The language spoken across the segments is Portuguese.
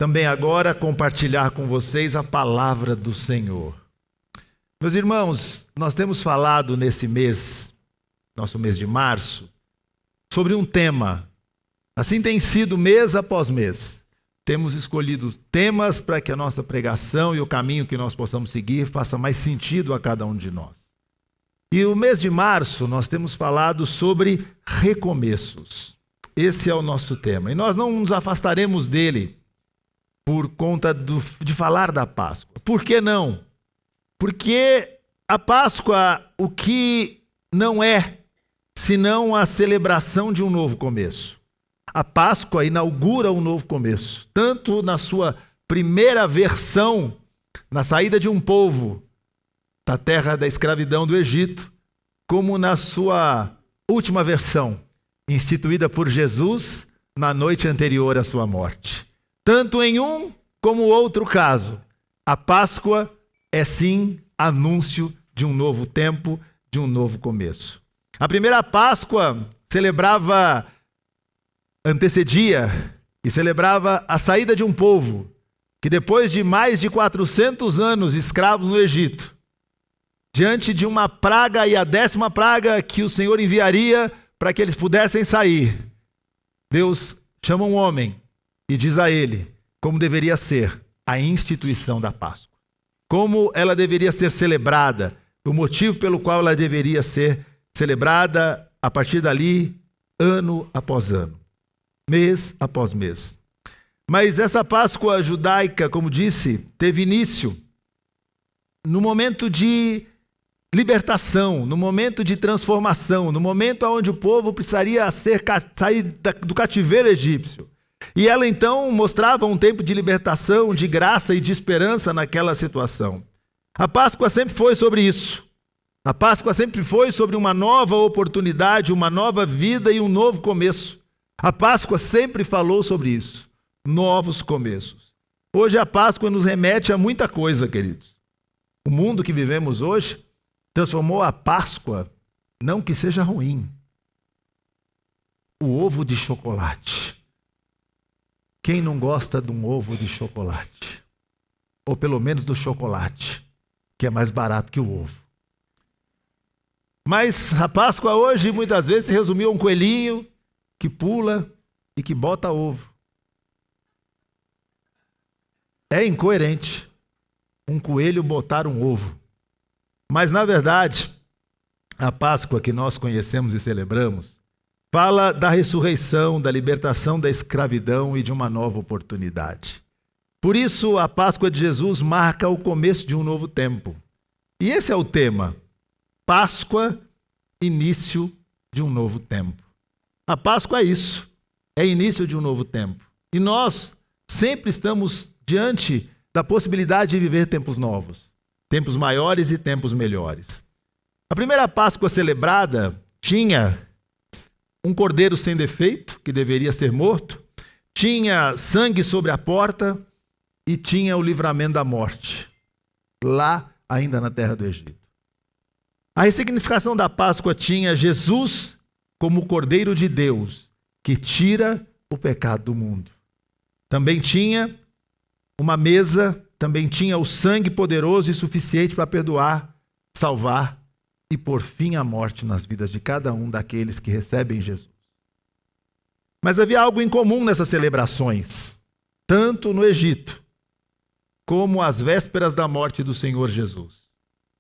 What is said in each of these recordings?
também agora compartilhar com vocês a palavra do Senhor. Meus irmãos, nós temos falado nesse mês, nosso mês de março, sobre um tema. Assim tem sido mês após mês. Temos escolhido temas para que a nossa pregação e o caminho que nós possamos seguir faça mais sentido a cada um de nós. E o mês de março nós temos falado sobre recomeços. Esse é o nosso tema. E nós não nos afastaremos dele por conta de falar da Páscoa. Por que não? Porque a Páscoa, o que não é, senão a celebração de um novo começo. A Páscoa inaugura um novo começo, tanto na sua primeira versão, na saída de um povo da terra da escravidão do Egito, como na sua última versão, instituída por Jesus na noite anterior à sua morte. Tanto em um como outro caso, a Páscoa é sim anúncio de um novo tempo, de um novo começo. A primeira Páscoa antecedia e celebrava a saída de um povo que depois de mais de 400 anos escravos no Egito, diante de uma praga e a 10ª praga que o Senhor enviaria para que eles pudessem sair, Deus chama um homem e diz a ele como deveria ser a instituição da Páscoa, como ela deveria ser celebrada, o motivo pelo qual ela deveria ser celebrada a partir dali, ano após ano, mês após mês. Mas essa Páscoa judaica, como disse, teve início no momento de libertação, no momento de transformação, no momento onde o povo precisaria sair do cativeiro egípcio. E ela então mostrava um tempo de libertação, de graça e de esperança naquela situação. A Páscoa sempre foi sobre isso. A Páscoa sempre foi sobre uma nova oportunidade, uma nova vida e um novo começo. A Páscoa sempre falou sobre isso. Novos começos. Hoje a Páscoa nos remete a muita coisa, queridos. O mundo que vivemos hoje transformou a Páscoa, não que seja ruim, o ovo de chocolate. Quem não gosta de um ovo de chocolate? Ou pelo menos do chocolate, que é mais barato que o ovo. Mas a Páscoa hoje muitas vezes se resumiu a um coelhinho que pula e que bota ovo. É incoerente um coelho botar um ovo. Mas, na verdade, a Páscoa que nós conhecemos e celebramos fala da ressurreição, da libertação da escravidão e de uma nova oportunidade. Por isso, a Páscoa de Jesus marca o começo de um novo tempo. E esse é o tema. Páscoa, início de um novo tempo. A Páscoa é isso. É início de um novo tempo. E nós sempre estamos diante da possibilidade de viver tempos novos. Tempos maiores e tempos melhores. A primeira Páscoa celebrada tinha um cordeiro sem defeito, que deveria ser morto, tinha sangue sobre a porta e tinha o livramento da morte, lá ainda na terra do Egito. A ressignificação da Páscoa tinha Jesus como o Cordeiro de Deus, que tira o pecado do mundo. Também tinha uma mesa, também tinha o sangue poderoso e suficiente para perdoar, salvar e pôr fim à morte nas vidas de cada um daqueles que recebem Jesus. Mas havia algo em comum nessas celebrações, tanto no Egito, como às vésperas da morte do Senhor Jesus.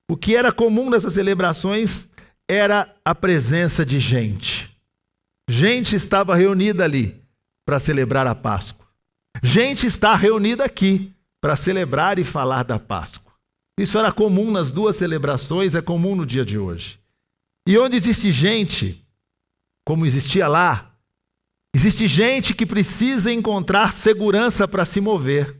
O que era comum nessas celebrações era a presença de gente. Gente estava reunida ali para celebrar a Páscoa. Gente está reunida aqui para celebrar e falar da Páscoa. Isso era comum nas duas celebrações, é comum no dia de hoje. E onde existe gente, como existia lá, existe gente que precisa encontrar segurança para se mover.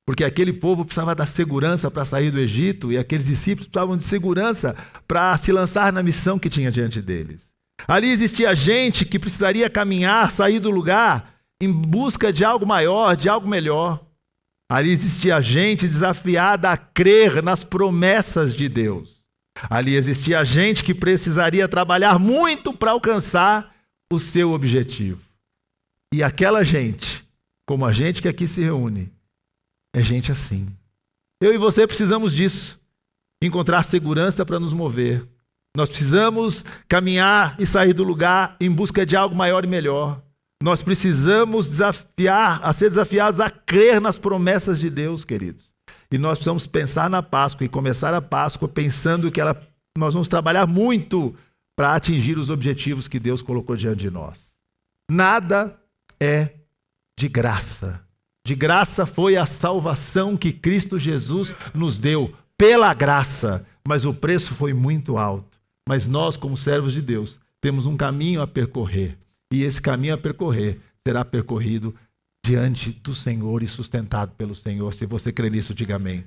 Porque aquele povo precisava da segurança para sair do Egito e aqueles discípulos precisavam de segurança para se lançar na missão que tinha diante deles. Ali existia gente que precisaria caminhar, sair do lugar em busca de algo maior, de algo melhor. Ali existia gente desafiada a crer nas promessas de Deus. Ali existia gente que precisaria trabalhar muito para alcançar o seu objetivo. E aquela gente como a gente que aqui se reúne, é gente assim. Eu e você precisamos disso, encontrar segurança para nos mover. Nós precisamos caminhar e sair do lugar em busca de algo maior e melhor. Nós precisamos ser desafiados a crer nas promessas de Deus, queridos. E nós precisamos pensar na Páscoa e começar a Páscoa pensando que nós vamos trabalhar muito para atingir os objetivos que Deus colocou diante de nós. Nada é de graça. De graça foi a salvação que Cristo Jesus nos deu, pela graça, mas o preço foi muito alto. Mas nós, como servos de Deus, temos um caminho a percorrer. E esse caminho a percorrer será percorrido diante do Senhor e sustentado pelo Senhor. Se você crê nisso, diga amém.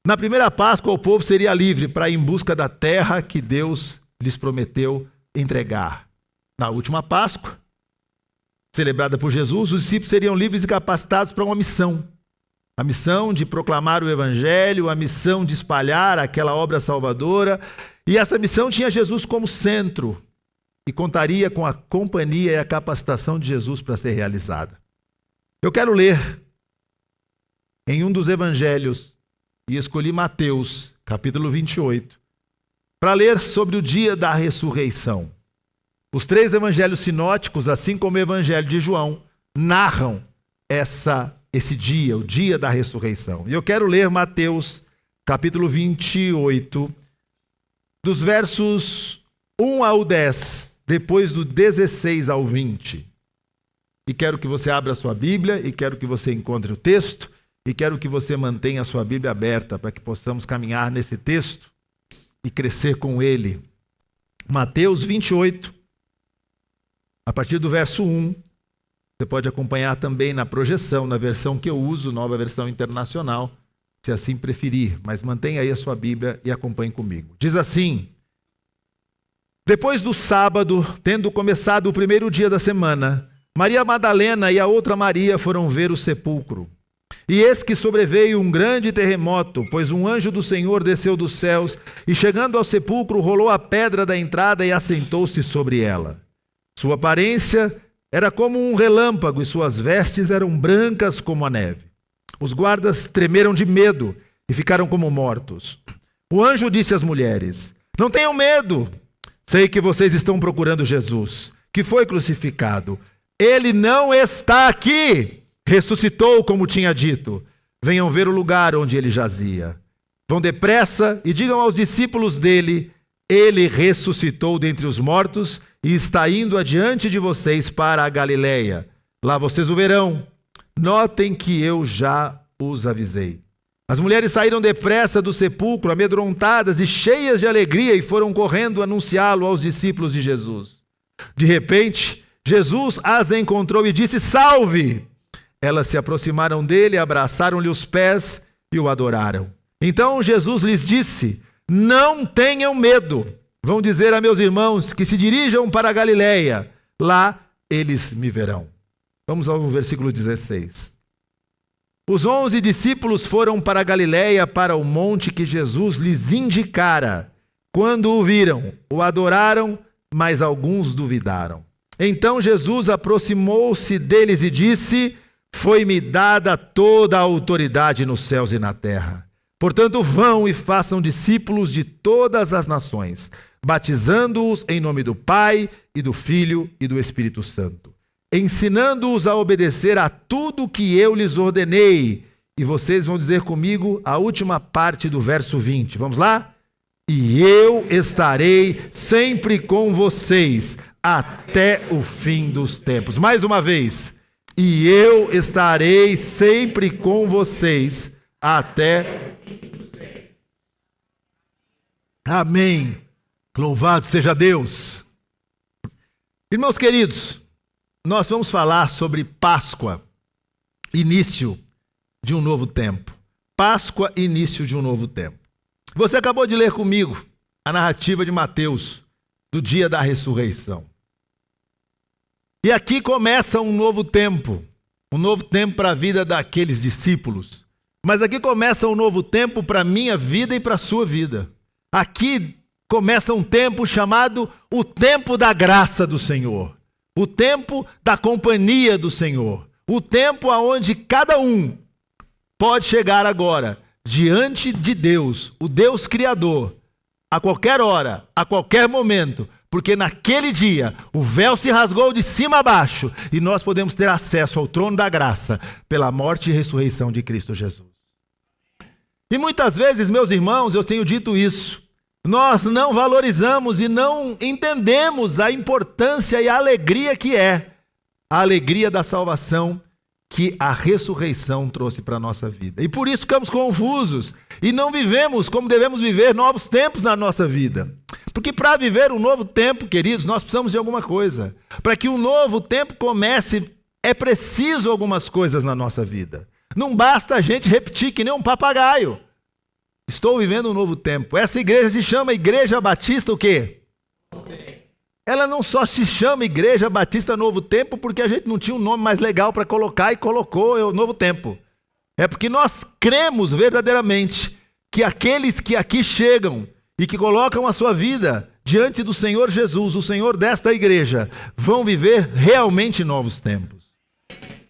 Na primeira Páscoa, o povo seria livre para ir em busca da terra que Deus lhes prometeu entregar. Na última Páscoa, celebrada por Jesus, os discípulos seriam livres e capacitados para uma missão. A missão de proclamar o Evangelho, a missão de espalhar aquela obra salvadora. E essa missão tinha Jesus como centro e contaria com a companhia e a capacitação de Jesus para ser realizada. Eu quero ler em um dos evangelhos, e escolhi Mateus, capítulo 28, para ler sobre o dia da ressurreição. Os 3 evangelhos sinóticos, assim como o evangelho de João, narram esse dia, o dia da ressurreição. E eu quero ler Mateus, capítulo 28, dos versos 1 ao 10, depois do 16 ao 20. E quero que você abra a sua Bíblia, e quero que você encontre o texto, e quero que você mantenha a sua Bíblia aberta, para que possamos caminhar nesse texto e crescer com ele. Mateus 28, a partir do verso 1, você pode acompanhar também na projeção, na versão que eu uso, nova versão internacional, se assim preferir, mas mantenha aí a sua Bíblia e acompanhe comigo. Diz assim: depois do sábado, tendo começado o primeiro dia da semana, Maria Madalena e a outra Maria foram ver o sepulcro. E eis que sobreveio um grande terremoto, pois um anjo do Senhor desceu dos céus e, chegando ao sepulcro, rolou a pedra da entrada e assentou-se sobre ela. Sua aparência era como um relâmpago e suas vestes eram brancas como a neve. Os guardas tremeram de medo e ficaram como mortos. O anjo disse às mulheres: não tenham medo, sei que vocês estão procurando Jesus, que foi crucificado. Ele não está aqui, ressuscitou como tinha dito. Venham ver o lugar onde ele jazia. Vão depressa e digam aos discípulos dele: ele ressuscitou dentre os mortos e está indo adiante de vocês para a Galileia. Lá vocês o verão. Notem que eu já os avisei. As mulheres saíram depressa do sepulcro, amedrontadas e cheias de alegria, e foram correndo anunciá-lo aos discípulos de Jesus. De repente, Jesus as encontrou e disse: salve! Elas se aproximaram dele, abraçaram-lhe os pés e o adoraram. Então Jesus lhes disse: não tenham medo. Vão dizer a meus irmãos que se dirijam para a Galileia. Lá eles me verão. Vamos ao versículo 16. Os 11 discípulos foram para a Galileia, para o monte que Jesus lhes indicara. Quando o viram, o adoraram, mas alguns duvidaram. Então Jesus aproximou-se deles e disse: foi-me dada toda a autoridade nos céus e na terra. Portanto, vão e façam discípulos de todas as nações, batizando-os em nome do Pai e do Filho e do Espírito Santo, ensinando-os a obedecer a tudo que eu lhes ordenei. E vocês vão dizer comigo a última parte do verso 20. Vamos lá? E eu estarei sempre com vocês até o fim dos tempos. Mais uma vez. E eu estarei sempre com vocês até... Amém. Louvado seja Deus. Irmãos queridos, nós vamos falar sobre Páscoa, início de um novo tempo. Páscoa, início de um novo tempo. Você acabou de ler comigo a narrativa de Mateus, do dia da ressurreição. E aqui começa um novo tempo para a vida daqueles discípulos. Mas aqui começa um novo tempo para a minha vida e para a sua vida. Aqui começa um tempo chamado o tempo da graça do Senhor. o tempo da companhia do Senhor, o tempo aonde cada um pode chegar agora diante de Deus, o Deus Criador, a qualquer hora, a qualquer momento, porque naquele dia o véu se rasgou de cima a baixo e nós podemos ter acesso ao trono da graça pela morte e ressurreição de Cristo Jesus. E muitas vezes, meus irmãos, eu tenho dito isso, nós não valorizamos e não entendemos a importância e a alegria que é a alegria da salvação que a ressurreição trouxe para a nossa vida. E por isso ficamos confusos e não vivemos como devemos viver novos tempos na nossa vida. Porque para viver um novo tempo, queridos, nós precisamos de alguma coisa. Para que um novo tempo comece, é preciso algumas coisas na nossa vida. Não basta a gente repetir que nem um papagaio. Estou vivendo um novo tempo. Essa igreja se chama Igreja Batista o quê? Ela não só se chama Igreja Batista Novo Tempo porque a gente não tinha um nome mais legal para colocar e colocou o Novo Tempo. É porque nós cremos verdadeiramente que aqueles que aqui chegam e que colocam a sua vida diante do Senhor Jesus, o Senhor desta igreja, vão viver realmente novos tempos.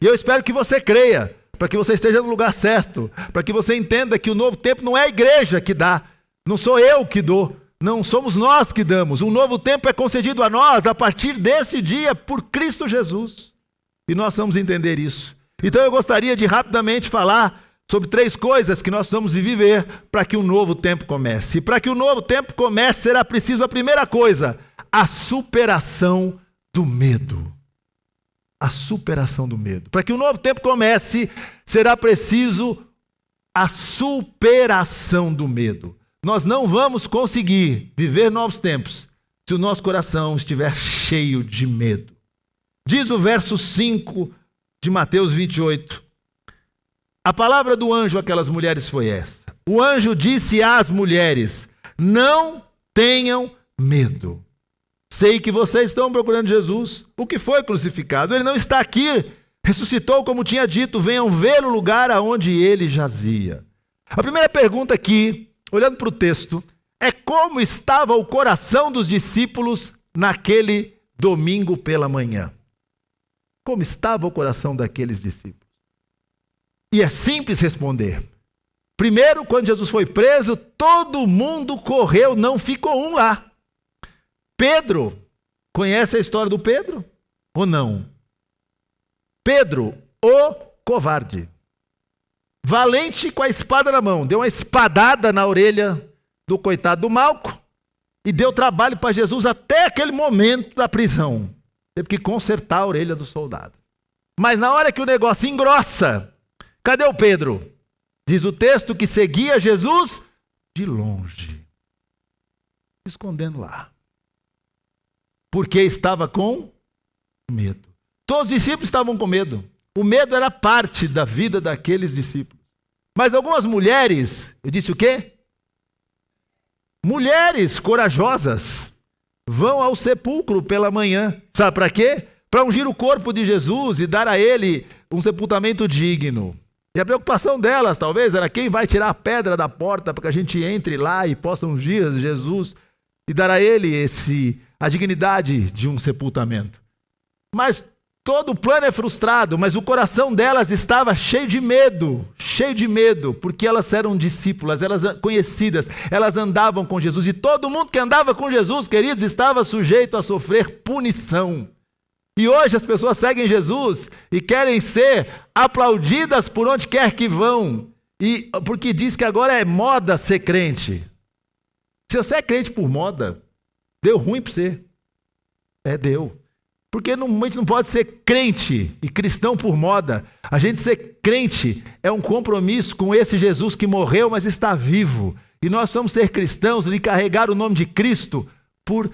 E eu espero que você creia, para que você esteja no lugar certo, para que você entenda que o novo tempo não é a igreja que dá, não sou eu que dou, não somos nós que damos. Um novo tempo é concedido a nós a partir desse dia por Cristo Jesus. E nós vamos entender isso. Então eu gostaria de rapidamente falar sobre 3 coisas que nós vamos viver para que o novo tempo comece. E para que o novo tempo comece, será preciso a primeira coisa, a superação do medo. A superação do medo. Para que o novo tempo comece, será preciso a superação do medo. Nós não vamos conseguir viver novos tempos se o nosso coração estiver cheio de medo. Diz o verso 5 de Mateus 28. A palavra do anjo àquelas mulheres foi essa. O anjo disse às mulheres: não tenham medo. Sei que vocês estão procurando Jesus, o que foi crucificado. Ele não está aqui, ressuscitou como tinha dito, venham ver o lugar aonde ele jazia. A primeira pergunta aqui, olhando para o texto, é como estava o coração dos discípulos naquele domingo pela manhã. Como estava o coração daqueles discípulos? E é simples responder. Primeiro, quando Jesus foi preso, todo mundo correu, não ficou um lá. Pedro, conhece a história do Pedro? Ou não? Pedro, o covarde. Valente com a espada na mão, deu uma espadada na orelha do coitado do Malco e deu trabalho para Jesus até aquele momento da prisão. Teve que consertar a orelha do soldado. Mas na hora que o negócio engrossa, cadê o Pedro? Diz o texto que seguia Jesus de longe, escondendo lá. Porque estava com medo. Todos os discípulos estavam com medo. O medo era parte da vida daqueles discípulos. Mas algumas mulheres, eu disse o quê? Mulheres corajosas vão ao sepulcro pela manhã. Sabe para quê? Para ungir o corpo de Jesus e dar a ele um sepultamento digno. E a preocupação delas, talvez, era quem vai tirar a pedra da porta para que a gente entre lá e possa ungir Jesus e dar a ele a dignidade de um sepultamento. Mas todo o plano é frustrado, mas o coração delas estava cheio de medo, porque elas eram discípulas, elas conhecidas, elas andavam com Jesus, e todo mundo que andava com Jesus, queridos, estava sujeito a sofrer punição. E hoje as pessoas seguem Jesus e querem ser aplaudidas por onde quer que vão, porque diz que agora é moda ser crente. Se você é crente por moda, deu ruim para você. Deu. Porque a gente não pode ser crente e cristão por moda. A gente ser crente é um compromisso com esse Jesus que morreu, mas está vivo. E nós vamos ser cristãos e carregar o nome de Cristo por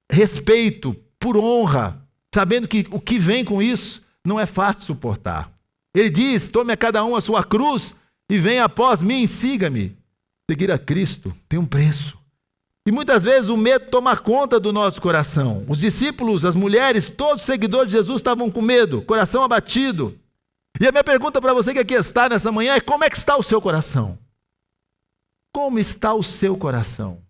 respeito, por honra, sabendo que o que vem com isso não é fácil suportar. Ele diz: tome a cada um a sua cruz e venha após mim e siga-me. Seguir a Cristo tem um preço. E muitas vezes o medo toma conta do nosso coração. Os discípulos, as mulheres, todos os seguidores de Jesus estavam com medo, coração abatido. E a minha pergunta para você que aqui está nessa manhã é: como é que está o seu coração? Como está o seu coração?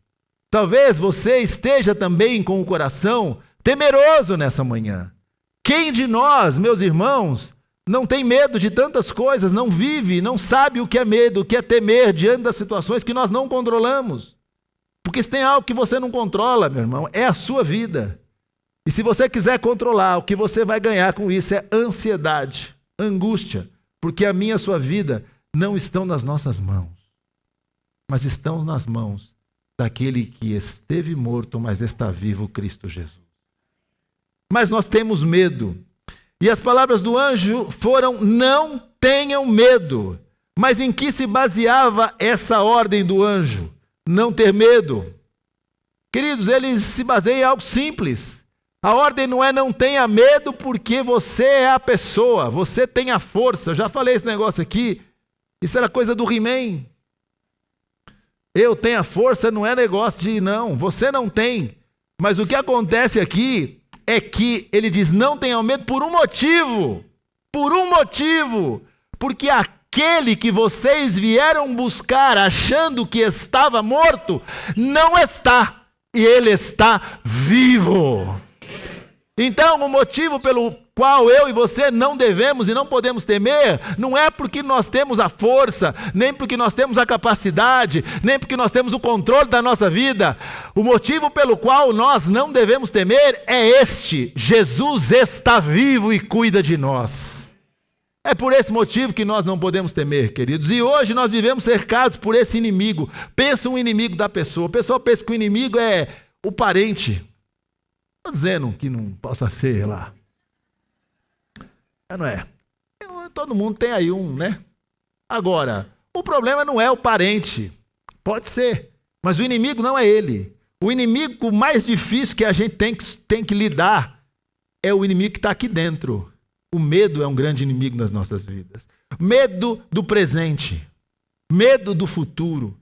Talvez você esteja também com o coração temeroso nessa manhã. Quem de nós, meus irmãos, não tem medo de tantas coisas, não vive, não sabe o que é medo, o que é temer diante das situações que nós não controlamos? Porque se tem algo que você não controla, meu irmão, é a sua vida. E se você quiser controlar, o que você vai ganhar com isso é ansiedade, angústia, porque a minha e a sua vida não estão nas nossas mãos, mas estão nas mãos daquele que esteve morto, mas está vivo, Cristo Jesus. Mas nós temos medo. E as palavras do anjo foram: não tenham medo. Mas em que se baseava essa ordem do anjo? Não ter medo. Queridos, ele se baseia em algo simples. A ordem não é não tenha medo porque você é a pessoa, você tem a força. Eu já falei esse negócio aqui. Isso era coisa do He-Man. Eu tenho a força, não é negócio de não. Você não tem. Mas o que acontece aqui é que ele diz: não tenham medo por um motivo. Por um motivo. Porque aquele que vocês vieram buscar achando que estava morto, não está. E ele está vivo. Então, o motivo pelo qual eu e você não devemos e não podemos temer, não é porque nós temos a força, nem porque nós temos a capacidade, nem porque nós temos o controle da nossa vida. O motivo pelo qual nós não devemos temer é este: Jesus está vivo e cuida de nós. É por esse motivo que nós não podemos temer, queridos. E hoje nós vivemos cercados por esse inimigo. Pensa um inimigo da pessoa. O pessoal pensa que o inimigo é o parente. Estou dizendo que não possa ser lá. Não é? Todo mundo tem aí um, né? Agora, o problema não é o parente. Pode ser. Mas o inimigo não é ele. O inimigo mais difícil que a gente tem que lidar é o inimigo que está aqui dentro. O medo é um grande inimigo nas nossas vidas. Medo do presente. Medo do futuro.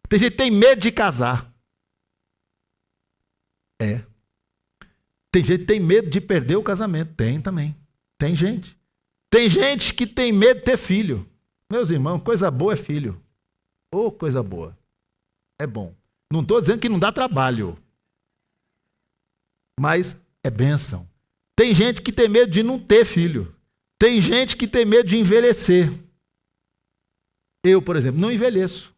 Tem gente que tem medo de casar. Tem gente que tem medo de perder o casamento. Tem também. Tem gente. Tem gente que tem medo de ter filho. Meus irmãos, coisa boa é filho. Ô, coisa boa. É bom. Não estou dizendo que não dá trabalho. Mas é bênção. Tem gente que tem medo de não ter filho. Tem gente que tem medo de envelhecer. Eu, por exemplo, não envelheço.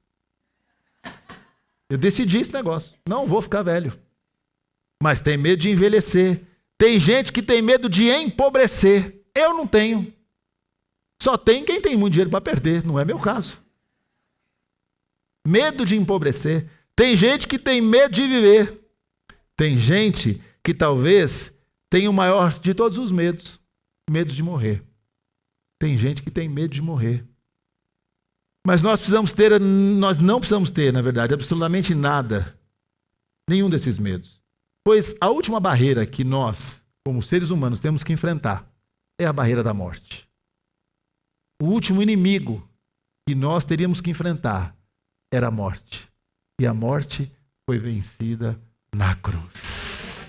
Eu decidi esse negócio. Não vou ficar velho. Mas tem medo de envelhecer. Tem gente que tem medo de empobrecer. Eu não tenho. Só tem quem tem muito dinheiro para perder. Não é meu caso. Medo de empobrecer. Tem gente que tem medo de viver. Tem gente que talvez tenha o maior de todos os medos. Medo de morrer. Tem gente que tem medo de morrer. Mas nós não precisamos ter, na verdade, absolutamente nada. Nenhum desses medos. Pois a última barreira que nós, como seres humanos, temos que enfrentar é a barreira da morte. O último inimigo que nós teríamos que enfrentar era a morte. E a morte foi vencida na cruz.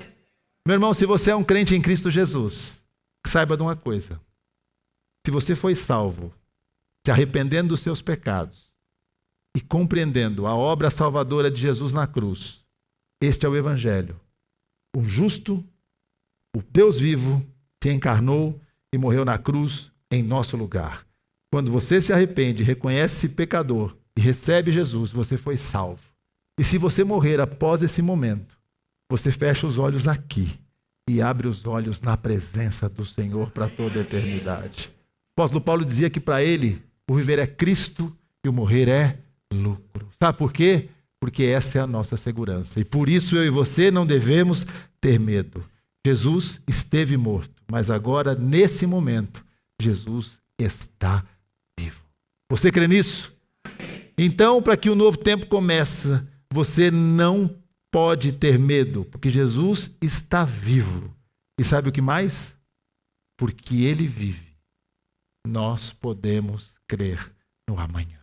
Meu irmão, se você é um crente em Cristo Jesus, saiba de uma coisa. Se você foi salvo, se arrependendo dos seus pecados e compreendendo a obra salvadora de Jesus na cruz, este é o Evangelho. O justo, o Deus vivo, se encarnou e morreu na cruz em nosso lugar. Quando você se arrepende, reconhece pecador e recebe Jesus, você foi salvo. E se você morrer após esse momento, você fecha os olhos aqui e abre os olhos na presença do Senhor para toda a eternidade. O apóstolo Paulo dizia que para ele o viver é Cristo e o morrer é lucro. Sabe por quê? Porque essa é a nossa segurança. E por isso eu e você não devemos ter medo. Jesus esteve morto, mas agora, nesse momento, Jesus está vivo. Você crê nisso? Então, para que o novo tempo comece, você não pode ter medo, porque Jesus está vivo. E sabe o que mais? Porque Ele vive, nós podemos crer no amanhã.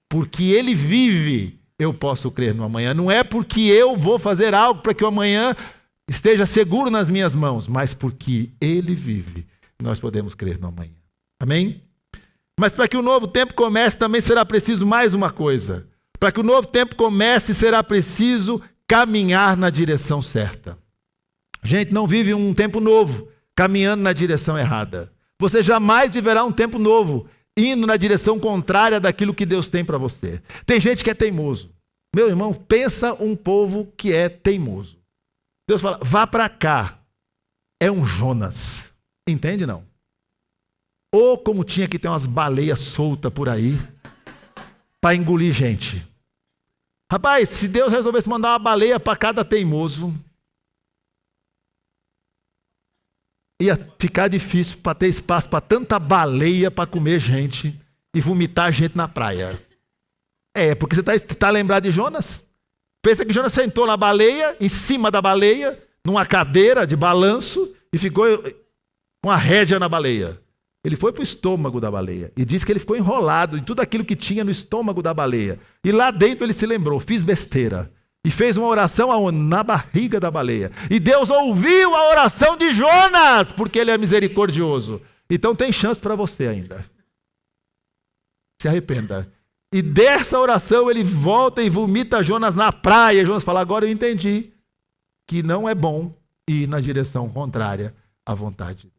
Porque Ele vive, eu posso crer no amanhã. Não é porque eu vou fazer algo para que o amanhã esteja seguro nas minhas mãos, mas porque Ele vive, nós podemos crer no amanhã. Amém? Mas para que o novo tempo comece, também será preciso mais uma coisa. Para que o novo tempo comece, será preciso caminhar na direção certa. Gente, não vive um tempo novo caminhando na direção errada. Você jamais viverá um tempo novo indo na direção contrária daquilo que Deus tem para você. Tem gente que é teimoso. Meu irmão, pensa um povo que é teimoso. Deus fala, vá para cá. É um Jonas. Entende, não? Ou como tinha que ter umas baleias soltas por aí para engolir gente. Rapaz, se Deus resolvesse mandar uma baleia para cada teimoso, ia ficar difícil para ter espaço para tanta baleia para comer gente e vomitar gente na praia. Porque você está lembrado de Jonas? Pensa que Jonas sentou na baleia, em cima da baleia, numa cadeira de balanço e ficou com a rédea na baleia. Ele foi para o estômago da baleia e disse que ele ficou enrolado em tudo aquilo que tinha no estômago da baleia. E lá dentro ele se lembrou, fiz besteira. E fez uma oração aonde? Na barriga da baleia. E Deus ouviu a oração de Jonas, porque ele é misericordioso. Então tem chance para você ainda. Se arrependa. E dessa oração ele volta e vomita Jonas na praia. E Jonas fala, agora eu entendi que não é bom ir na direção contrária à vontade de Deus.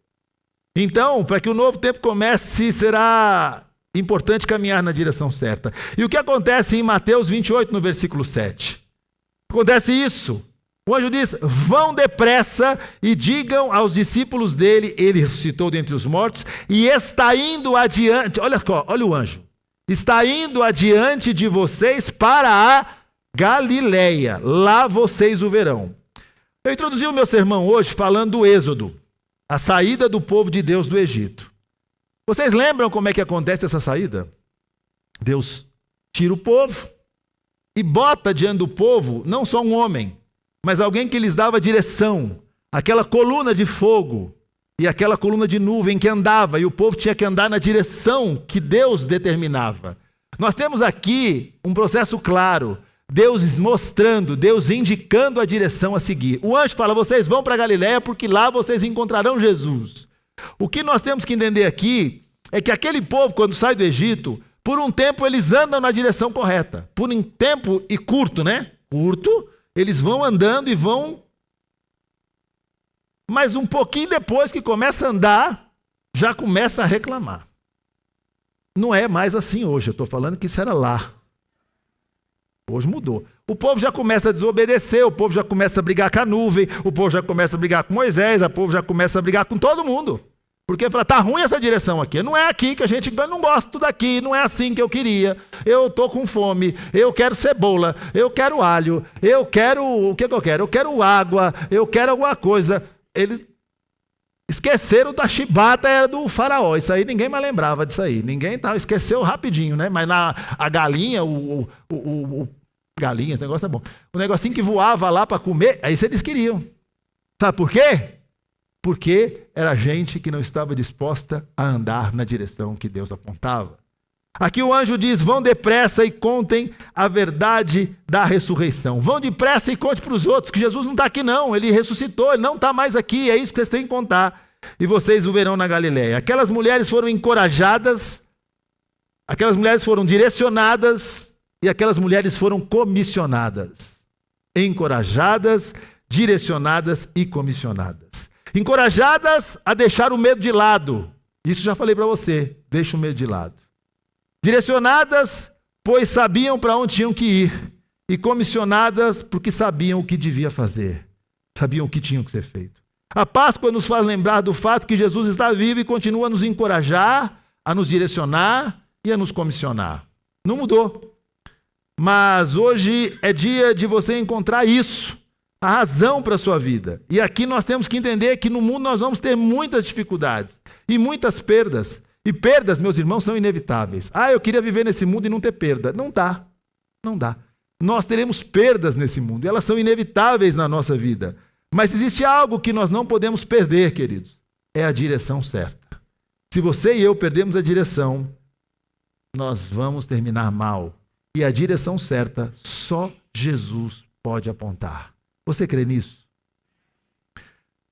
Então, para que o novo tempo comece, será importante caminhar na direção certa. E o que acontece em Mateus 28, no versículo 7? Acontece isso. O anjo diz, vão depressa e digam aos discípulos dele, ele ressuscitou dentre os mortos, e está indo adiante, olha o anjo, está indo adiante de vocês para a Galileia, lá vocês o verão. Eu introduzi o meu sermão hoje falando do Êxodo, a saída do povo de Deus do Egito. Vocês lembram como é que acontece essa saída? Deus tira o povo e bota diante do povo não só um homem, mas alguém que lhes dava direção, aquela coluna de fogo e aquela coluna de nuvem que andava, e o povo tinha que andar na direção que Deus determinava. Nós temos aqui um processo claro, Deus mostrando, Deus indicando a direção a seguir. O anjo fala, vocês vão para a Galileia porque lá vocês encontrarão Jesus. O que nós temos que entender aqui é que aquele povo, quando sai do Egito, por um tempo eles andam na direção correta. Por um tempo, e curto, né? Curto, eles vão andando e vão... Mas um pouquinho depois que começa a andar, já começa a reclamar. Não é mais assim hoje, eu estou falando que isso era lá. Hoje mudou. O povo já começa a desobedecer, o povo já começa a brigar com a nuvem, o povo já começa a brigar com Moisés, o povo já começa a brigar com todo mundo. Porque fala, tá ruim essa direção aqui, não é aqui que a gente não gosta daqui, não é assim que eu queria, eu estou com fome, eu quero cebola, eu quero alho, eu quero, o que eu quero? Eu quero água, eu quero alguma coisa. Eles esqueceram da chibata, era do faraó, isso aí ninguém mais lembrava disso aí, esqueceu rapidinho, né? Mas a galinha, galinha, esse negócio é bom. O negocinho que voava lá para comer, aí eles queriam. Sabe por quê? Porque era gente que não estava disposta a andar na direção que Deus apontava. Aqui o anjo diz, vão depressa e contem a verdade da ressurreição. Vão depressa e conte para os outros que Jesus não está aqui não, ele ressuscitou, ele não está mais aqui, é isso que vocês têm que contar. E vocês o verão na Galileia. Aquelas mulheres foram encorajadas, aquelas mulheres foram direcionadas, e aquelas mulheres foram comissionadas. Encorajadas, direcionadas e comissionadas. Encorajadas a deixar o medo de lado. Isso já falei para você, deixa o medo de lado. Direcionadas, pois sabiam para onde tinham que ir. E comissionadas, porque sabiam o que devia fazer. Sabiam o que tinham que ser feito. A Páscoa nos faz lembrar do fato que Jesus está vivo e continua a nos encorajar, a nos direcionar e a nos comissionar. Não mudou. Mas hoje é dia de você encontrar isso, a razão para a sua vida. E aqui nós temos que entender que no mundo nós vamos ter muitas dificuldades e muitas perdas. E perdas, meus irmãos, são inevitáveis. Eu queria viver nesse mundo e não ter perda. Não dá, não dá. Nós teremos perdas nesse mundo, elas são inevitáveis na nossa vida. Mas existe algo que nós não podemos perder, queridos. É a direção certa. Se você e eu perdermos a direção, nós vamos terminar mal. E a direção certa, só Jesus pode apontar. Você crê nisso?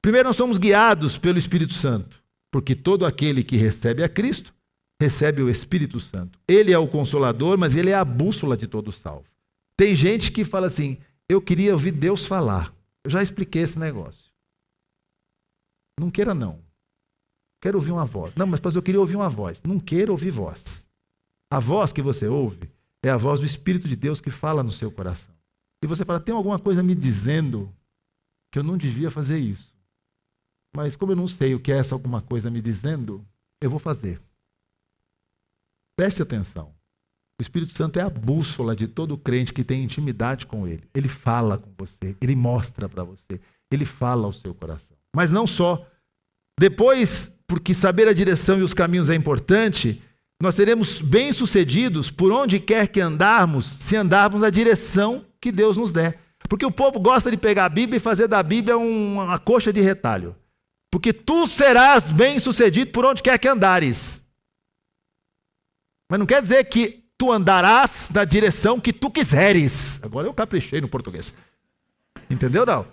Primeiro, nós somos guiados pelo Espírito Santo, porque todo aquele que recebe a Cristo, recebe o Espírito Santo. Ele é o Consolador, mas ele é a bússola de todo salvo. Tem gente que fala assim, eu queria ouvir Deus falar. Eu já expliquei esse negócio. Não queira não. Quero ouvir uma voz. Não, mas pastor, eu queria ouvir uma voz. Não queira ouvir voz. A voz que você ouve é a voz do Espírito de Deus que fala no seu coração. E você fala, tem alguma coisa me dizendo que eu não devia fazer isso. Mas como eu não sei o que é essa alguma coisa me dizendo, eu vou fazer. Preste atenção. O Espírito Santo é a bússola de todo crente que tem intimidade com ele. Ele fala com você, ele mostra para você, ele fala ao seu coração. Mas não só. Depois, porque saber a direção e os caminhos é importante, nós seremos bem-sucedidos por onde quer que andarmos, se andarmos na direção que Deus nos der. Porque o povo gosta de pegar a Bíblia e fazer da Bíblia uma coxa de retalho. Porque tu serás bem-sucedido por onde quer que andares. Mas não quer dizer que tu andarás na direção que tu quiseres. Agora eu caprichei no português. Entendeu, não?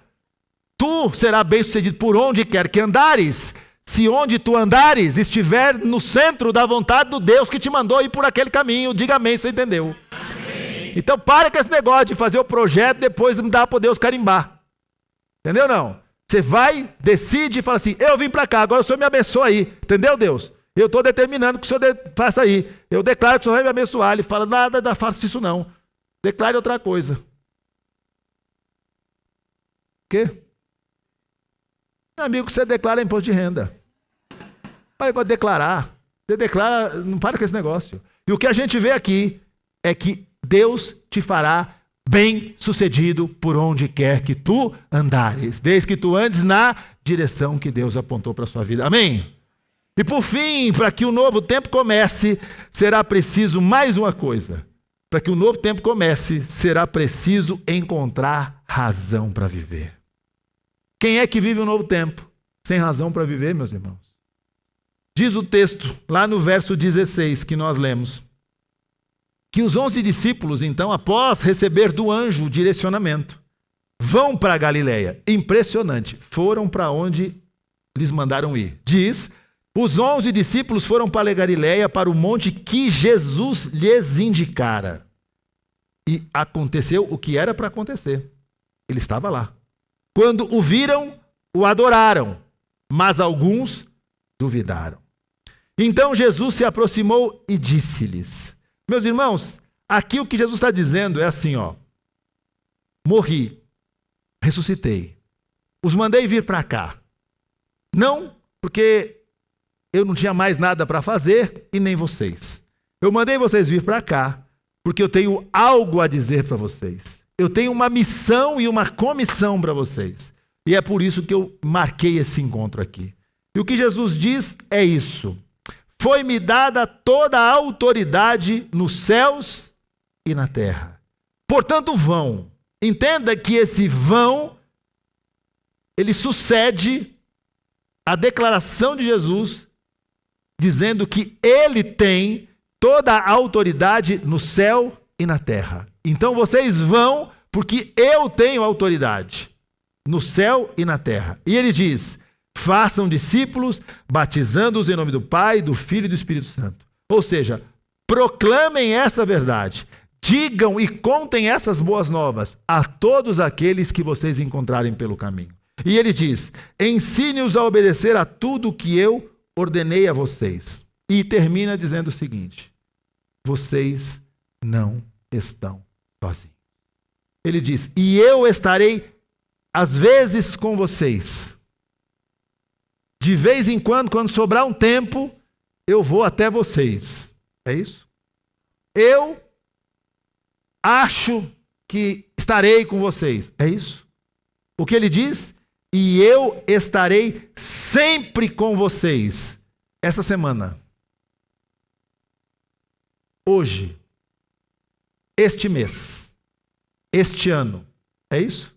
Tu serás bem-sucedido por onde quer que andares, se onde tu andares estiver no centro da vontade do Deus que te mandou ir por aquele caminho. Diga amém, você entendeu? Amém. Então para com esse negócio de fazer o projeto e depois não dá para Deus carimbar. Entendeu, não? Você vai, decide e fala assim, eu vim para cá, agora o Senhor me abençoa aí. Entendeu, Deus? Eu estou determinando que o Senhor faça aí. Eu declaro que o Senhor vai me abençoar. Ele fala, nada, faça isso não. Declare outra coisa. O quê? Meu amigo, você declara imposto de renda. Para de declarar. Você declara, não para com esse negócio. E o que a gente vê aqui é que Deus te fará bem-sucedido por onde quer que tu andares, desde que tu andes na direção que Deus apontou para a sua vida. Amém? E por fim, para que o novo tempo comece, será preciso mais uma coisa. Para que o novo tempo comece, será preciso encontrar razão para viver. Quem é que vive um novo tempo sem razão para viver, meus irmãos? Diz o texto, lá no verso 16, que nós lemos, que os 11 discípulos, então, após receber do anjo o direcionamento, vão para a Galileia. Impressionante. Foram para onde lhes mandaram ir. Diz, os 11 discípulos foram para a Galileia, para o monte que Jesus lhes indicara. E aconteceu o que era para acontecer. Ele estava lá. Quando o viram, o adoraram, mas alguns duvidaram. Então Jesus se aproximou e disse-lhes, meus irmãos, aqui o que Jesus está dizendo é assim, ó, morri, ressuscitei, os mandei vir para cá, não porque eu não tinha mais nada para fazer e nem vocês, eu mandei vocês vir para cá porque eu tenho algo a dizer para vocês. Eu tenho uma missão e uma comissão para vocês. E é por isso que eu marquei esse encontro aqui. E o que Jesus diz é isso. Foi-me dada toda a autoridade nos céus e na terra. Portanto, vão. Entenda que esse vão, ele sucede a declaração de Jesus, dizendo que ele tem toda a autoridade no céu e na terra. Então vocês vão, porque eu tenho autoridade no céu e na terra. E ele diz, façam discípulos, batizando-os em nome do Pai, do Filho e do Espírito Santo. Ou seja, proclamem essa verdade, digam e contem essas boas novas a todos aqueles que vocês encontrarem pelo caminho. E ele diz, ensine-os a obedecer a tudo que eu ordenei a vocês. E termina dizendo o seguinte, vocês não estão sozinhos. Ele diz, e eu estarei às vezes com vocês. De vez em quando sobrar um tempo, eu vou até vocês. É isso? Eu acho que estarei com vocês. É isso? O que ele diz? E eu estarei sempre com vocês. Essa semana. Hoje. Este mês. Este ano. É isso?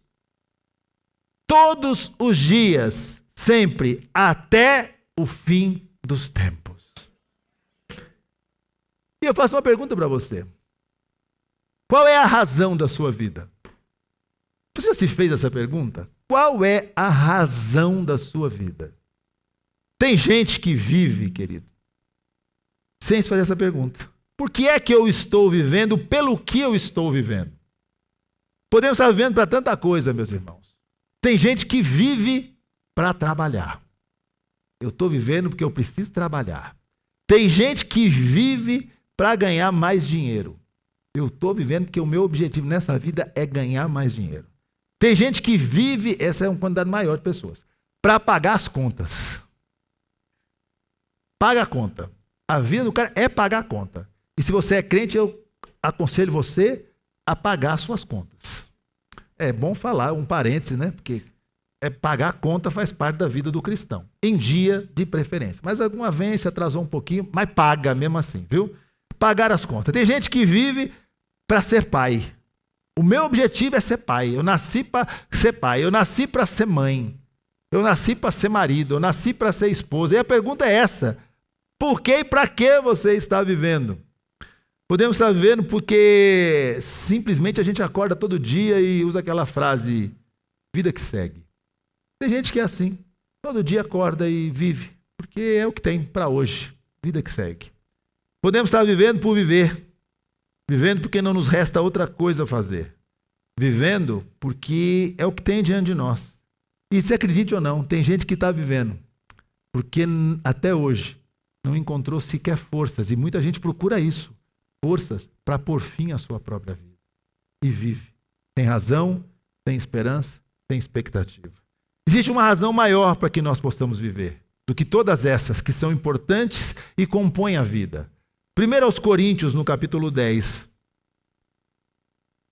Todos os dias, sempre, até o fim dos tempos. E eu faço uma pergunta para você. Qual é a razão da sua vida? Você já se fez essa pergunta? Qual é a razão da sua vida? Tem gente que vive, querido, sem se fazer essa pergunta. Por que é que eu estou vivendo? Pelo que eu estou vivendo? Podemos estar vivendo para tanta coisa, meus irmãos. Tem gente que vive para trabalhar. Eu estou vivendo porque eu preciso trabalhar. Tem gente que vive para ganhar mais dinheiro. Eu estou vivendo porque o meu objetivo nessa vida é ganhar mais dinheiro. Tem gente que vive, essa é uma quantidade maior de pessoas, para pagar as contas. Paga a conta. A vida do cara é pagar a conta. E se você é crente, eu aconselho você a pagar as suas contas. É bom falar um parêntese, né? Porque pagar a conta faz parte da vida do cristão. Em dia de preferência. Mas alguma vez se atrasou um pouquinho, mas paga mesmo assim, viu? Pagar as contas. Tem gente que vive para ser pai. O meu objetivo é ser pai. Eu nasci para ser pai. Eu nasci para ser mãe. Eu nasci para ser marido. Eu nasci para ser esposa. E a pergunta é essa: por que e para que você está vivendo? Podemos estar vivendo porque simplesmente a gente acorda todo dia e usa aquela frase, vida que segue. Tem gente que é assim, todo dia acorda e vive, porque é o que tem para hoje, vida que segue. Podemos estar vivendo por viver, vivendo porque não nos resta outra coisa a fazer, vivendo porque é o que tem diante de nós. E se acredite ou não, tem gente que está vivendo, porque até hoje não encontrou sequer forças, e muita gente procura isso, forças para pôr fim à sua própria vida. E vive. Tem razão, tem esperança, tem expectativa. Existe uma razão maior para que nós possamos viver do que todas essas que são importantes e compõem a vida. 1 aos Coríntios, no capítulo 10,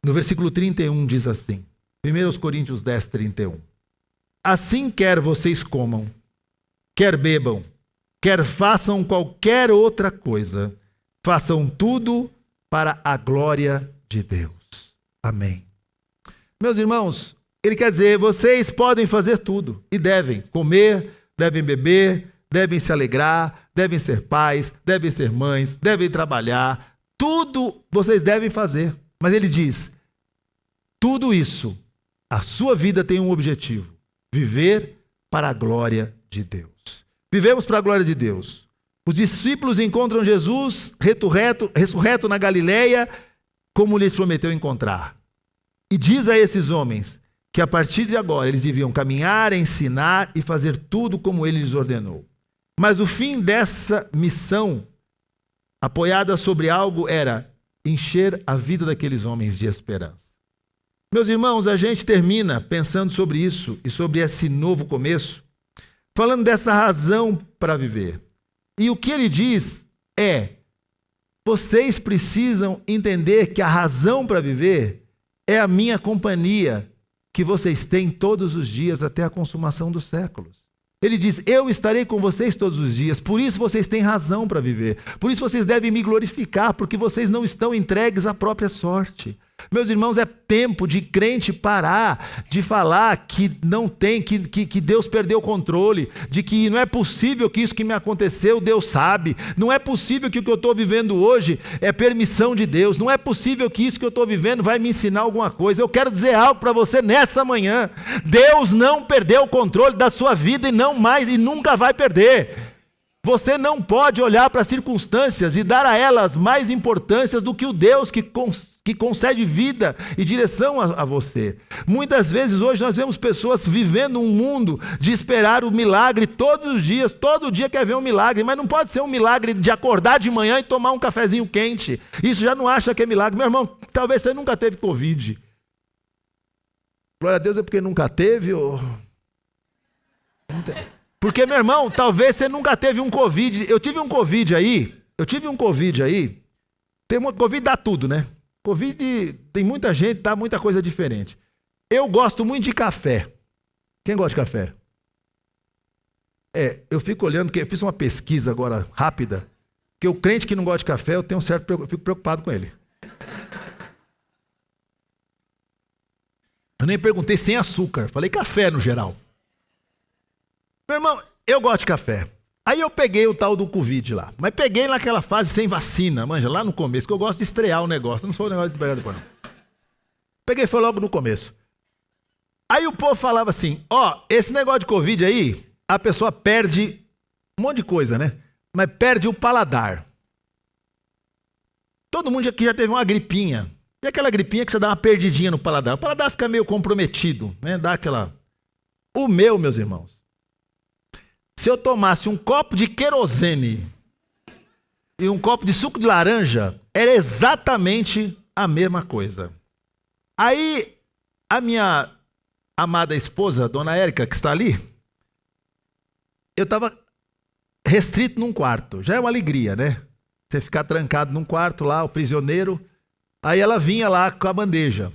no versículo 31, diz assim. 1 aos Coríntios 10, 31. Assim quer vocês comam, quer bebam, quer façam qualquer outra coisa, façam tudo para a glória de Deus. Amém. Meus irmãos, ele quer dizer, vocês podem fazer tudo e devem comer, devem beber, devem se alegrar, devem ser pais, devem ser mães, devem trabalhar, tudo vocês devem fazer. Mas ele diz, tudo isso, a sua vida tem um objetivo, viver para a glória de Deus. Vivemos para a glória de Deus. Os discípulos encontram Jesus ressurreto na Galileia, como lhes prometeu encontrar. E diz a esses homens que a partir de agora eles deviam caminhar, ensinar e fazer tudo como ele lhes ordenou. Mas o fim dessa missão, apoiada sobre algo, era encher a vida daqueles homens de esperança. Meus irmãos, a gente termina pensando sobre isso e sobre esse novo começo, falando dessa razão para viver. E o que ele diz é, vocês precisam entender que a razão para viver é a minha companhia que vocês têm todos os dias até a consumação dos séculos. Ele diz, eu estarei com vocês todos os dias, por isso vocês têm razão para viver. Por isso vocês devem me glorificar, porque vocês não estão entregues à própria sorte. Meus irmãos, é tempo de crente parar de falar que não tem, que Deus perdeu o controle, de que não é possível que isso que me aconteceu, Deus sabe. Não é possível que o que eu estou vivendo hoje é permissão de Deus. Não é possível que isso que eu estou vivendo vai me ensinar alguma coisa. Eu quero dizer algo para você nessa manhã. Deus não perdeu o controle da sua vida e não mais e nunca vai perder. Você não pode olhar para as circunstâncias e dar a elas mais importância do que o Deus que concede vida e direção a você. Muitas vezes hoje nós vemos pessoas vivendo um mundo de esperar o milagre todos os dias, todo dia quer ver um milagre, mas não pode ser um milagre de acordar de manhã e tomar um cafezinho quente. Isso já não acha que é milagre. Meu irmão, talvez você nunca teve Covid. Glória a Deus, é porque nunca teve ou... Porque, meu irmão, talvez você nunca teve um Covid. Eu tive um Covid aí. Covid dá tudo, né? Covid tem muita gente, dá muita coisa diferente. Eu gosto muito de café. Quem gosta de café? Eu fico olhando, que eu fiz uma pesquisa agora, rápida, que o crente que não gosta de café, eu fico preocupado com ele. Eu nem perguntei sem açúcar, falei café no geral. Meu irmão, eu gosto de café. Aí eu peguei o tal do Covid lá. Mas peguei naquela fase sem vacina, manja, lá no começo, que eu gosto de estrear o negócio. Não sou o negócio de pegar depois, não. Peguei, foi logo no começo. Aí o povo falava assim, esse negócio de Covid aí, a pessoa perde um monte de coisa, né? Mas perde o paladar. Todo mundo aqui já teve uma gripinha. E aquela gripinha que você dá uma perdidinha no paladar. O paladar fica meio comprometido, né? Dá aquela... O meu, meus irmãos, se eu tomasse um copo de querosene e um copo de suco de laranja, era exatamente a mesma coisa. Aí, a minha amada esposa, dona Érica, que está ali, eu estava restrito num quarto. Já é uma alegria, né? Você ficar trancado num quarto lá, o prisioneiro. Aí ela vinha lá com a bandeja.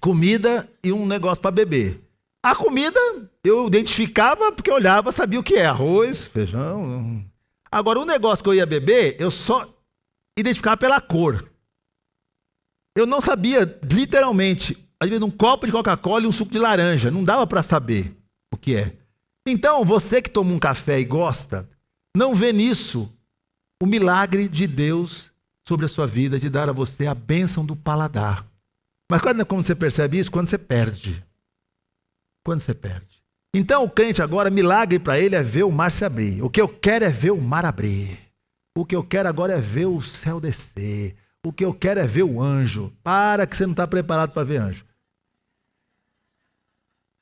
Comida e um negócio para beber. A comida eu identificava porque eu olhava, sabia o que é. Arroz, feijão. Agora, o negócio que eu ia beber, eu só identificava pela cor. Eu não sabia, literalmente, às vezes um copo de Coca-Cola e um suco de laranja. Não dava para saber o que é. Então, você que toma um café e gosta, não vê nisso o milagre de Deus sobre a sua vida, de dar a você a bênção do paladar. Mas como você percebe isso? Quando você perde. Quando você perde. Então, o crente agora, milagre para ele é ver o mar se abrir. O que eu quero é ver o mar abrir. O que eu quero agora é ver o céu descer. O que eu quero é ver o anjo. Para que você não está preparado para ver anjo.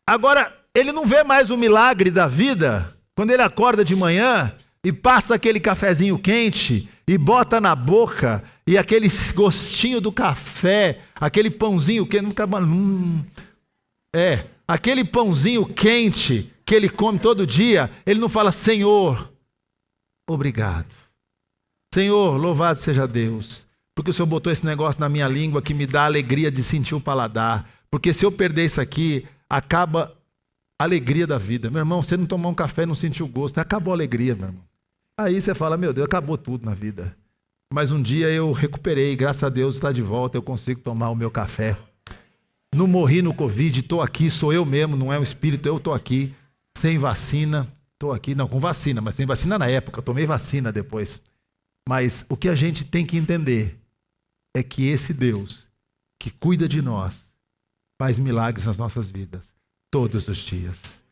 Agora, ele não vê mais o milagre da vida quando ele acorda de manhã e passa aquele cafezinho quente e bota na boca e aquele gostinho do café, aquele pãozinho que nunca... aquele pãozinho quente que ele come todo dia, ele não fala: Senhor, obrigado. Senhor, louvado seja Deus, porque o Senhor botou esse negócio na minha língua que me dá a alegria de sentir o paladar. Porque se eu perder isso aqui, acaba a alegria da vida. Meu irmão, você não tomar um café e não sentir o gosto, acabou a alegria, meu irmão. Aí você fala: meu Deus, acabou tudo na vida. Mas um dia eu recuperei, graças a Deus está de volta, eu consigo tomar o meu café. Não morri no Covid, estou aqui, sou eu mesmo, não é um espírito, eu estou aqui, sem vacina, estou aqui, não, com vacina, mas sem vacina na época, eu tomei vacina depois. Mas o que a gente tem que entender é que esse Deus, que cuida de nós, faz milagres nas nossas vidas, todos os dias.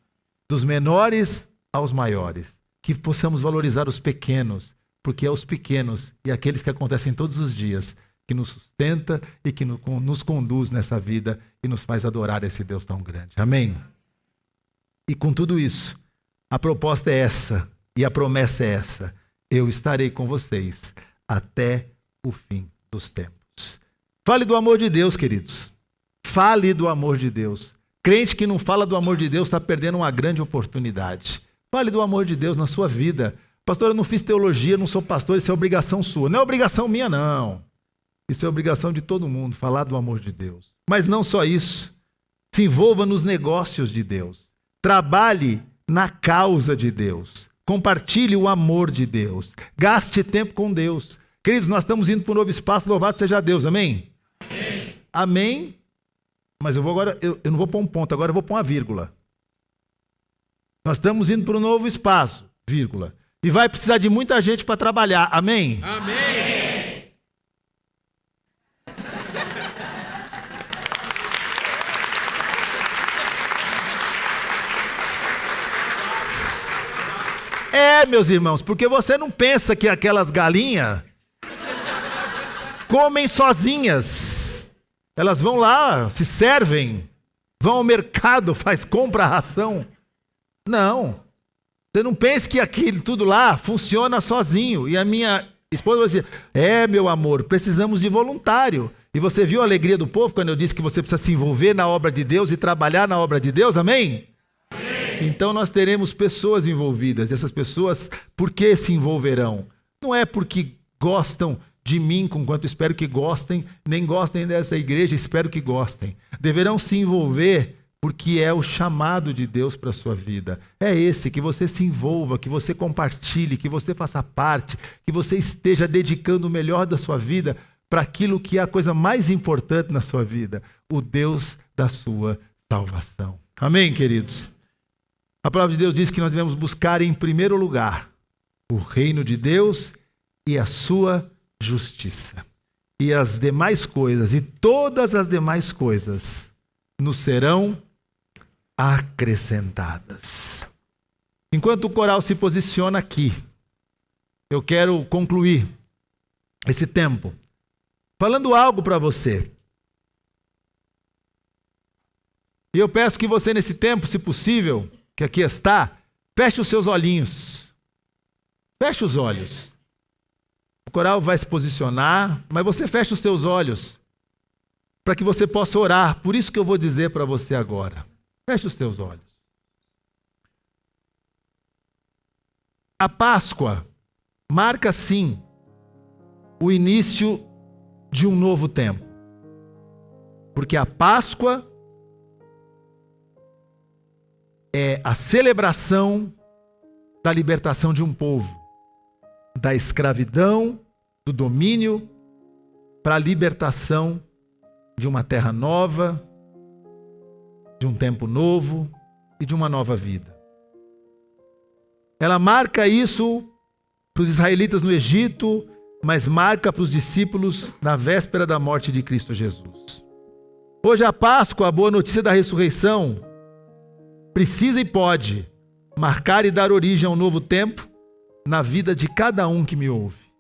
Dos menores aos maiores. Que possamos valorizar os pequenos, porque é os pequenos e aqueles que acontecem todos os dias que nos sustenta e que nos conduz nessa vida e nos faz adorar esse Deus tão grande. Amém? E com tudo isso, a proposta é essa e a promessa é essa: eu estarei com vocês até o fim dos tempos. Fale do amor de Deus, queridos. Fale do amor de Deus. Crente que não fala do amor de Deus está perdendo uma grande oportunidade. Fale do amor de Deus na sua vida. Pastor, eu não fiz teologia, não sou pastor, isso é obrigação sua. Não é obrigação minha, não. Isso é obrigação de todo mundo, falar do amor de Deus. Mas não só isso. Se envolva nos negócios de Deus. Trabalhe na causa de Deus. Compartilhe o amor de Deus. Gaste tempo com Deus. Queridos, nós estamos indo para um novo espaço, louvado seja Deus. Amém? Amém. Amém. Mas eu não vou pôr um ponto, agora eu vou pôr uma vírgula. Nós estamos indo para um novo espaço, vírgula. E vai precisar de muita gente para trabalhar. Amém? Amém. Meus irmãos, porque você não pensa que aquelas galinhas comem sozinhas. Elas vão lá, se servem, vão ao mercado, compra ração. Não. Você não pense que aquilo tudo lá funciona sozinho. E a minha esposa vai dizer: meu amor, precisamos de voluntário. E você viu a alegria do povo quando eu disse que você precisa se envolver na obra de Deus e trabalhar na obra de Deus? Amém? Então nós teremos pessoas envolvidas. Essas pessoas, por que se envolverão? Não é porque gostam de mim, com quanto espero que gostem, nem gostem dessa igreja, espero que gostem. Deverão se envolver porque é o chamado de Deus para a sua vida. É esse, que você se envolva, que você compartilhe, que você faça parte, que você esteja dedicando o melhor da sua vida para aquilo que é a coisa mais importante na sua vida, o Deus da sua salvação. Amém, queridos? A palavra de Deus diz que nós devemos buscar em primeiro lugar o reino de Deus e a sua justiça. E as demais coisas, e todas as demais coisas, nos serão acrescentadas. Enquanto o coral se posiciona aqui, eu quero concluir esse tempo falando algo para você. E eu peço que você, nesse tempo, se possível, que aqui está, Feche os seus olhinhos. Feche os olhos. O coral vai se posicionar, mas você fecha os seus olhos para que você possa orar. Por isso que eu vou dizer para você agora. Feche os seus olhos. A Páscoa marca, sim, o início de um novo tempo. Porque a Páscoa é a celebração da libertação de um povo, da escravidão, do domínio, para a libertação de uma terra nova, de um tempo novo e de uma nova vida. Ela marca isso para os israelitas no Egito, mas marca para os discípulos na véspera da morte de Cristo Jesus. Hoje a Páscoa, a boa notícia da ressurreição, precisa e pode marcar e dar origem a um novo tempo na vida de cada um que me ouve.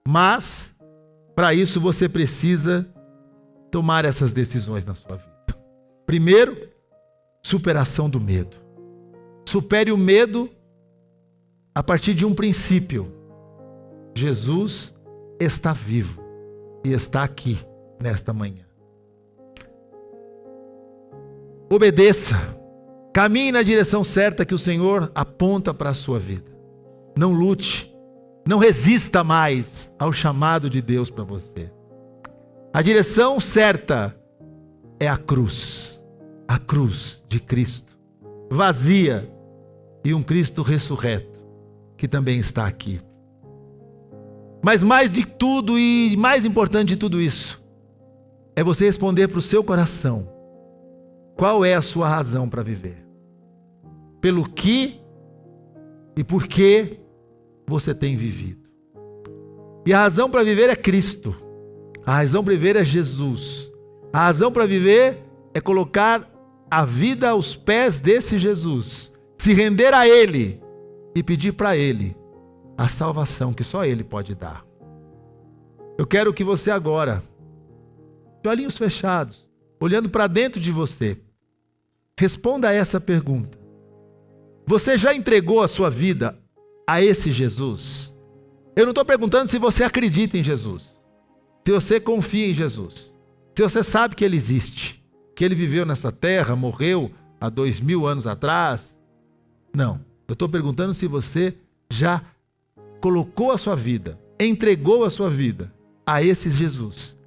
Mas, para isso, você precisa tomar essas decisões na sua vida. Primeiro, superação do medo. Supere o medo a partir de um princípio. Jesus está vivo e está aqui nesta manhã. Obedeça. Caminhe na direção certa que o Senhor aponta para a sua vida. Não lute. Não resista mais ao chamado de Deus para você. A direção certa é a cruz de Cristo, vazia, e um Cristo ressurreto, que também está aqui. Mas mais de tudo e mais importante de tudo isso, é você responder para o seu coração, qual é a sua razão para viver? Pelo que e por que você tem vivido? E a razão para viver é Cristo. A razão para viver é Jesus. A razão para viver é colocar a vida aos pés desse Jesus, se render a Ele e pedir para Ele a salvação que só Ele pode dar. Eu quero que você agora, de olhinhos fechados, olhando para dentro de você, responda a essa pergunta. Você já entregou a sua vida a esse Jesus? Eu não estou perguntando se você acredita em Jesus, se você confia em Jesus, se você sabe que Ele existe, que Ele viveu nessa terra, morreu há 2000 anos atrás. Não, eu estou perguntando se você já colocou a sua vida, entregou a sua vida a esse Jesus,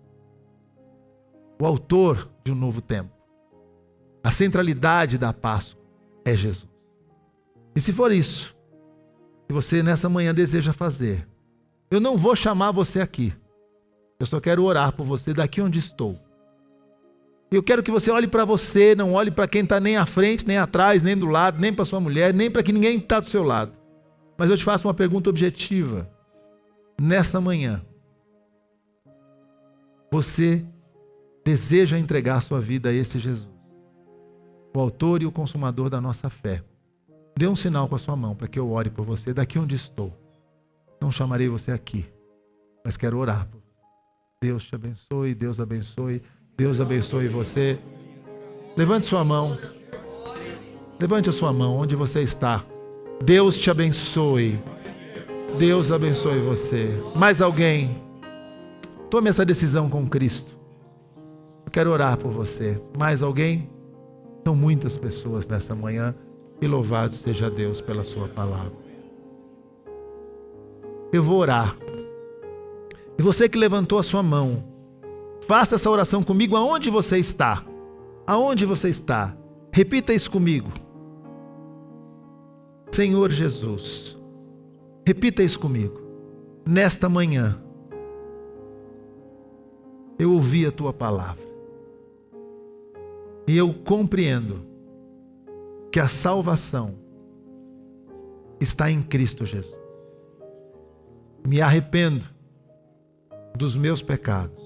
o autor de um novo tempo. A centralidade da Páscoa é Jesus. E se for isso que você nessa manhã deseja fazer, eu não vou chamar você aqui. Eu só quero orar por você daqui onde estou. Eu quero que você olhe para você, não olhe para quem está nem à frente, nem atrás, nem do lado, nem para sua mulher, nem para que ninguém está do seu lado. Mas eu te faço uma pergunta objetiva. Nessa manhã, você deseja entregar sua vida a esse Jesus, o autor e o consumador da nossa fé? Dê um sinal com a sua mão para que eu ore por você daqui onde estou. Não chamarei você aqui, mas quero orar por você. Deus te abençoe, Deus abençoe, Deus abençoe você. Levante sua mão. Levante a sua mão onde você está. Deus te abençoe. Deus abençoe você. Mais alguém? Tome essa decisão com Cristo. Eu quero orar por você. Mais alguém? São muitas pessoas nessa manhã. E louvado seja Deus pela sua palavra. Eu vou orar. E você que levantou a sua mão, faça essa oração comigo aonde você está. Aonde você está. Repita isso comigo. Senhor Jesus, repita isso comigo. Nesta manhã, eu ouvi a tua palavra. E eu compreendo que a salvação está em Cristo Jesus. Me arrependo dos meus pecados,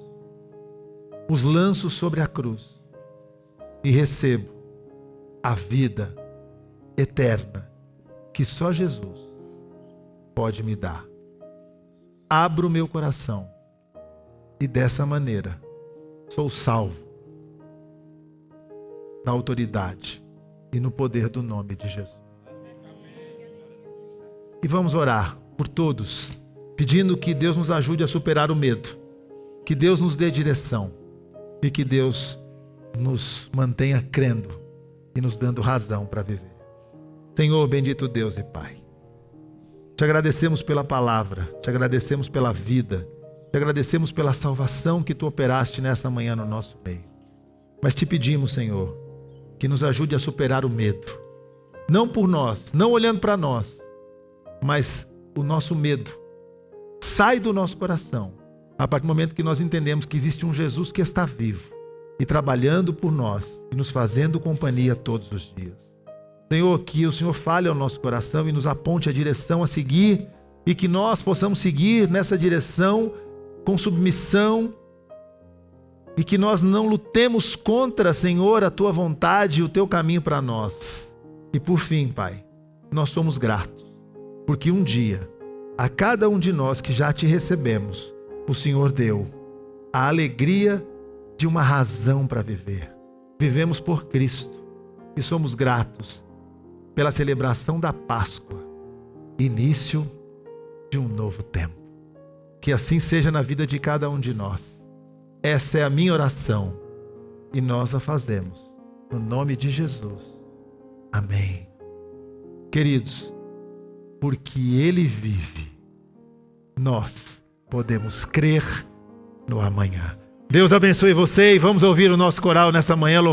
os lanço sobre a cruz e recebo a vida eterna que só Jesus pode me dar. Abro o meu coração e dessa maneira sou salvo na autoridade e no poder do nome de Jesus. e vamos orar por todos, pedindo que Deus nos ajude a superar o medo, que Deus nos dê direção e que Deus nos mantenha crendo e nos dando razão para viver. Senhor, bendito Deus e Pai, te agradecemos pela palavra, te agradecemos pela vida, te agradecemos pela salvação que tu operaste nessa manhã no nosso meio. Mas te pedimos, Senhor, que nos ajude a superar o medo. Não por nós, não olhando para nós, mas o nosso medo sai do nosso coração a partir do momento que nós entendemos que existe um Jesus que está vivo e trabalhando por nós e nos fazendo companhia todos os dias. Senhor, que o Senhor fale ao nosso coração e nos aponte a direção a seguir e que nós possamos seguir nessa direção com submissão e que nós não lutemos contra, Senhor, a tua vontade e o teu caminho para nós. E por fim, Pai, nós somos gratos, porque um dia, a cada um de nós que já te recebemos, o Senhor deu a alegria de uma razão para viver. Vivemos por Cristo e somos gratos pela celebração da Páscoa, início de um novo tempo. Que assim seja na vida de cada um de nós. Essa é a minha oração e nós a fazemos no nome de Jesus. Amém. Queridos, porque Ele vive, nós podemos crer no amanhã. Deus abençoe você e vamos ouvir o nosso coral nessa manhã. Louvado